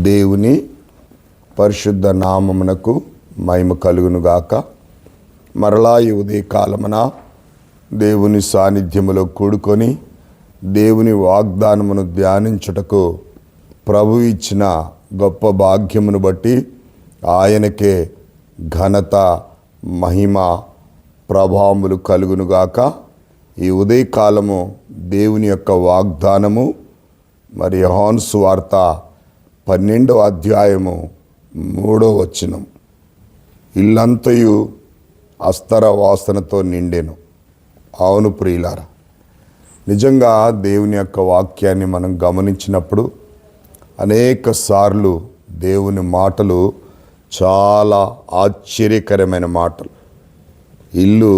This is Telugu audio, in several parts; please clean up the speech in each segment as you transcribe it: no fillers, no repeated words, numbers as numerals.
దేవుని పరిశుద్ధ నామమునకు మహిమ కలుగునుగాక. మరలా ఈ ఉదయకాలమున దేవుని సాన్నిధ్యములో కూడుకొని దేవుని వాగ్దానమును ధ్యానించుటకు ప్రభు ఇచ్చిన గొప్ప భాగ్యమును బట్టి ఆయనకే ఘనత, మహిమ, ప్రభావములు కలుగునుగాక. ఈ ఉదయకాలము దేవుని యొక్క వాగ్దానము మరి యోహాను సువార్త 12వ అధ్యాయము 3వ వచనం. ఇల్లంతయు అస్తర వాసనతో నిండెను. అవును ప్రియులారా, నిజంగా దేవుని యొక్క వాక్యాన్ని మనం గమనించినప్పుడు అనేక సార్లు దేవుని మాటలు చాలా ఆశ్చర్యకరమైన మాటలు. ఇల్లు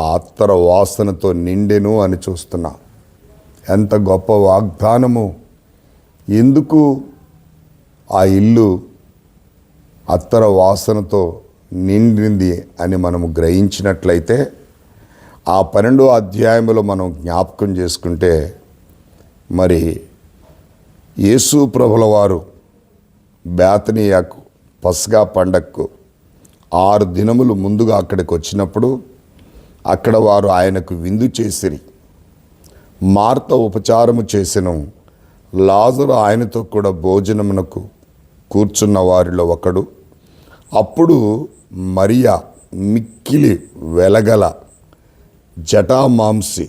ఆ అత్తర వాసనతో నిండెను అని చూస్తున్నా. ఎంత గొప్ప వాగ్దానము! ఎందుకు ఆ ఇల్లు అత్తర వాసనతో నిండింది అని మనము గ్రహించినట్లయితే ఆ 12వ అధ్యాయంలో మనం జ్ఞాపకం చేసుకుంటే, మరి యేసు ప్రభుల వారు బేతనీయకు పస్కా పండగకు 6 దినములు ముందుగా అక్కడికి వచ్చినప్పుడు అక్కడ వారు ఆయనకు విందు చేసిరి. మార్త ఉపచారము చేసెను. లాజరు ఆయనతో కూడా భోజనమునకు కూర్చున్న వారిలో ఒకడు. అప్పుడు మరియా మిక్కిలి వెలగల జటామాంసి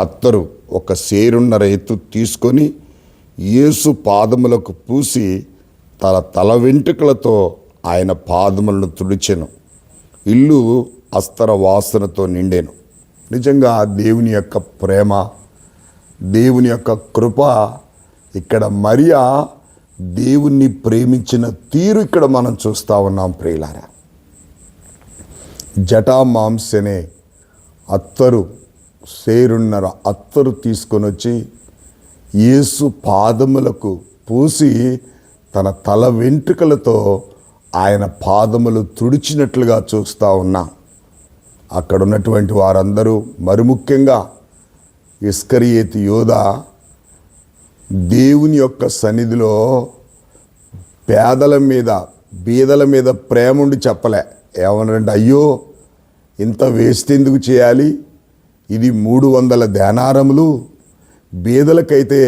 అత్తరు ఒక సేరున్నర ఎత్తు తీసుకొని యేసు పాదములకు పూసి తల వెంట్రుకలతో ఆయన పాదములను తుడిచెను. ఇల్లు అస్తర వాసనతో నిండెను. నిజంగా దేవుని యొక్క ప్రేమ, దేవుని యొక్క కృప, ఇక్కడ మరియా దేవుణ్ణి ప్రేమించిన తీరు ఇక్కడ మనం చూస్తూ ఉన్నాం ప్రియులారా. జటామాంసి అనే అత్తరు, సేరున్నర అత్తరు తీసుకొని వచ్చి యేసు పాదములకు పూసి తల వెంట్రుకలతో ఆయన పాదములు తుడిచినట్లుగా చూస్తూ ఉన్నాం. అక్కడ ఉన్నటువంటి వారందరూ, మరి ముఖ్యంగా ఇస్కరియోతు యోధా దేవుని యొక్క సన్నిధిలో పేదల మీద, బీదల మీద ప్రేమ ఉండి చెప్పలే. ఏమన్నారంటే, అయ్యో ఇంత వేస్ట్ ఎందుకు చేయాలి, ఇది 300 దేనారములు, బీదలకైతే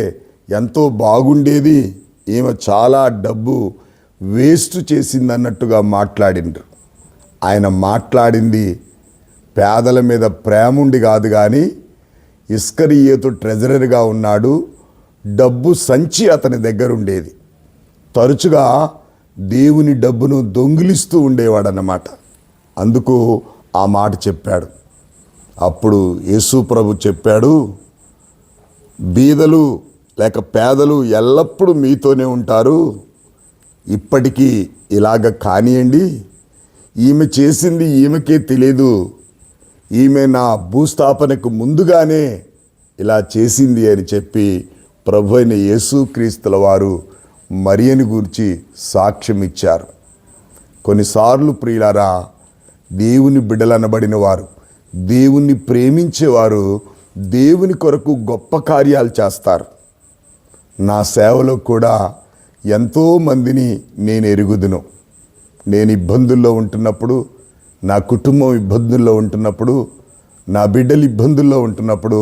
ఎంతో బాగుండేది, ఈమె చాలా డబ్బు వేస్ట్ చేసింది అన్నట్టుగా మాట్లాడిండ్రు. ఆయన మాట్లాడింది పేదల మీద ప్రేమ ఉండి కాదు, కానీ ఇస్కరియోతు ట్రెజరర్గా ఉన్నాడు, డబ్బు సంచి అతని దగ్గర ఉండేది. తరచుగా దేవుని డబ్బును దొంగిలిస్తూ ఉండేవాడన్నమాట. అందుకు ఆ మాట చెప్పాడు. అప్పుడు యేసు ప్రభు చెప్పాడు, బీదలు లేక పేదలు ఎల్లప్పుడూ మీతోనే ఉంటారు, ఇప్పటికీ ఇలాగ కానియండి. ఈమె చేసింది ఈమెకే తెలియదు, ఈమె నా భూస్థాపనకు ముందుగానే ఇలా చేసింది అని చెప్పి ప్రభు అయిన యేసుక్రీస్తుల వారు మరియను గూర్చి సాక్ష్యం ఇచ్చారు. కొన్నిసార్లు ప్రియులారా, దేవుని బిడ్డలనబడిన వారు, దేవుణ్ణి ప్రేమించేవారు దేవుని కొరకు గొప్ప కార్యాలు చేస్తారు. నా సేవలో కూడా ఎంతోమందిని నేను ఎరుగుదును. నేను ఇబ్బందుల్లో ఉంటున్నప్పుడు, నా కుటుంబం ఇబ్బందుల్లో ఉంటున్నప్పుడు, నా బిడ్డలు ఇబ్బందుల్లో ఉంటున్నప్పుడు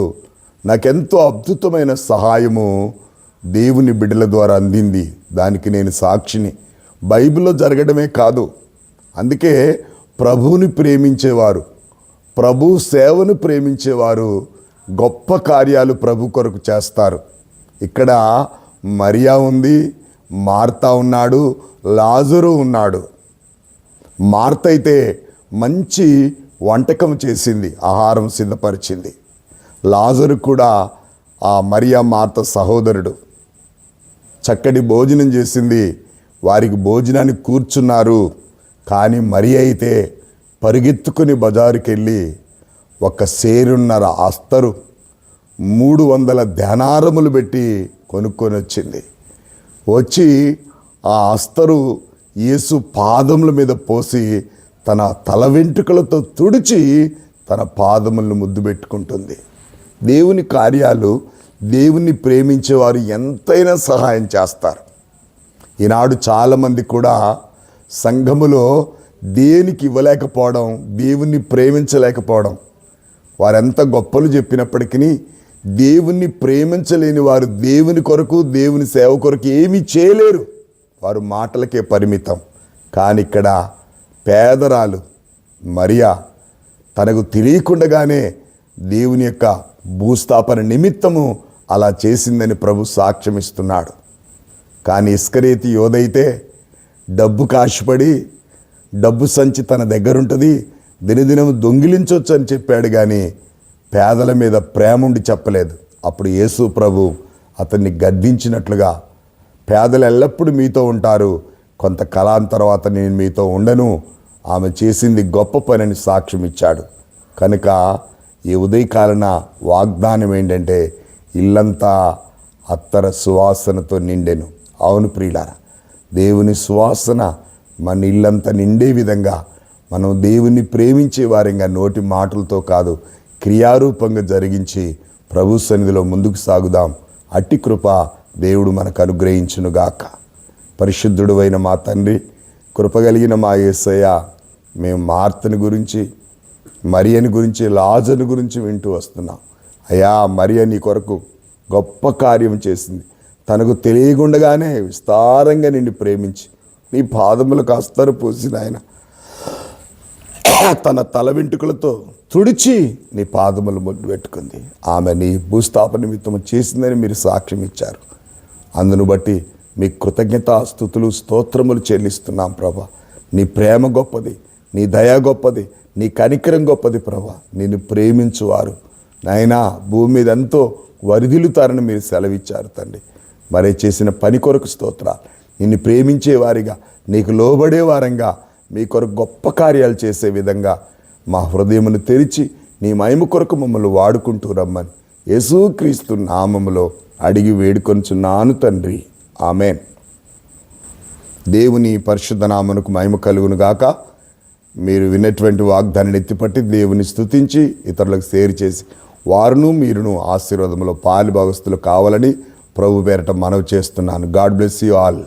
నాకెంతో అద్భుతమైన సహాయము దేవుని బిడ్డల ద్వారా అందింది. దానికి నేను సాక్షిని. బైబిల్లో జరగడమే కాదు, అందుకే ప్రభువుని ప్రేమించేవారు, ప్రభు సేవను ప్రేమించేవారు గొప్ప కార్యాలు ప్రభు కొరకు చేస్తారు. ఇక్కడ మరియా ఉంది, మార్తా ఉన్నాడు, లాజరు ఉన్నాడు. మార్త అయితే మంచి వంటకం చేసింది, ఆహారం సిద్ధపరిచింది. లాజరు కూడా ఆ మరియా మార్త సహోదరుడు, చక్కటి భోజనం చేసింది. వారికి భోజనానికి కూర్చున్నారు. కానీ మరియా అయితే పరిగెత్తుకుని బజారుకి వెళ్ళి ఒక సేరున్నర అస్తరు 300 దేనారములు పెట్టి కొనుక్కొని వచ్చింది. వచ్చి ఆ అస్తరు యేసు పాదముల మీద పోసి తల వెంట్రుకలతో తుడిచి తన పాదములను ముద్దు పెట్టుకుంటుంది. దేవుని కార్యాలు, దేవుణ్ణి ప్రేమించేవారు ఎంతైనా సహాయం చేస్తారు. ఈనాడు చాలామంది కూడా సంఘములో దేనికి ఇవ్వలేకపోవడం, దేవుణ్ణి ప్రేమించలేకపోవడం. వారెంత గొప్పలు చెప్పినప్పటికీ దేవుణ్ణి ప్రేమించలేని వారు దేవుని కొరకు, దేవుని సేవ కొరకు ఏమీ చేయలేరు. వారు మాటలకే పరిమితం. కానీ ఇక్కడ పేదరాలు మరియా తనకు తెలియకుండానే దేవుని యొక్క భూస్థాపన నిమిత్తము అలా చేసిందని ప్రభు సాక్ష్యం ఇస్తున్నాడు. కానీ ఇస్కరియోతు యోధైతే డబ్బుకు ఆశపడి, డబ్బు సంచి తన దగ్గర ఉంటుంది, దినదినం దొంగిలించవచ్చు అని చెప్పాడు. కానీ పేదల మీద ప్రేమ ఉండి చెప్పలేదు. అప్పుడు యేసు ప్రభు అతన్ని గద్దించినట్లుగా, పేదలు ఎల్లప్పుడూ మీతో ఉంటారు, కొంతకాలం తర్వాత నేను మీతో ఉండను. ఆమె చేసింది గొప్ప పనిని సాక్ష్యం ఇచ్చాడు. కనుక ఈ ఉదయకాలన వాగ్దానం ఏంటంటే, ఇల్లంతా అత్తర సువాసనతో నిండెను. అవును ప్రియులారా, దేవుని సువాసన మన ఇల్లంతా నిండే విధంగా మనం దేవుని ప్రేమించే వారంగా నోటి మాటలతో కాదు, క్రియారూపంగా జరిగించి ప్రభు సన్నిధిలో ముందుకు సాగుదాం. అట్టి కృప దేవుడు మనకు అనుగ్రహించునుగాక. పరిశుద్ధుడు అయిన మా తండ్రి, కృపగలిగిన మా యేసయ్య, మేము మార్తని గురించి, మరియని గురించి, లాజరు గురించి వింటూ వస్తున్నాం. అయ్యా, మరియ నీ కొరకు గొప్ప కార్యం చేసింది. తనకు తెలియకుండానే విస్తారంగా నిన్ను ప్రేమించి నీ పాదములకు అస్తరు పోసిన ఆయన తన తల వెంట్రుకలతో తుడిచి నీ పాదములు ముద్దు పెట్టుకుంది. ఆమె నీ భూస్థాపన నిమిత్తం చేసిందని మీరు సాక్ష్యం ఇచ్చారు. అందును బట్టి మీ కృతజ్ఞతాస్తుతులు, స్తోత్రములు చెల్లిస్తున్నాం ప్రభా. నీ ప్రేమ గొప్పది, నీ దయ గొప్పది, నీ కనికరం గొప్పది ప్రభా. నిన్ను ప్రేమించువారు నాయనా భూమి మీద ఎంతో వరిదిల్లుతారని మీరు సెలవిచ్చారు తండ్రి. మరి చేసిన పని కొరకు స్తోత్రాలు. నిన్ను ప్రేమించే వారిగా, నీకు లోబడే వారంగా, మీ కొరకు గొప్ప కార్యాలు చేసే విధంగా మా హృదయమును తెరిచి నీ మహిమ కొరకు మమ్మల్ని వాడుకుంటూ రమ్మని యేసుక్రీస్తు నామములో అడిగి వేడుకొనుచున్నాను తండ్రి. ఆమెన్. దేవుని పరిశుద్ధ నామమునకు మహిమ కలుగును గాక. మీరు విన్నటువంటి వాగ్దానాన్ని ఎత్తిపట్టి దేవుని స్తుతించి ఇతరులకు షేర్ చేసి వారును మీరును ఆశీర్వాదంలో పాలు భాగస్తులు కావాలని ప్రభు పేరట మనవి చేస్తున్నాను. God bless you all.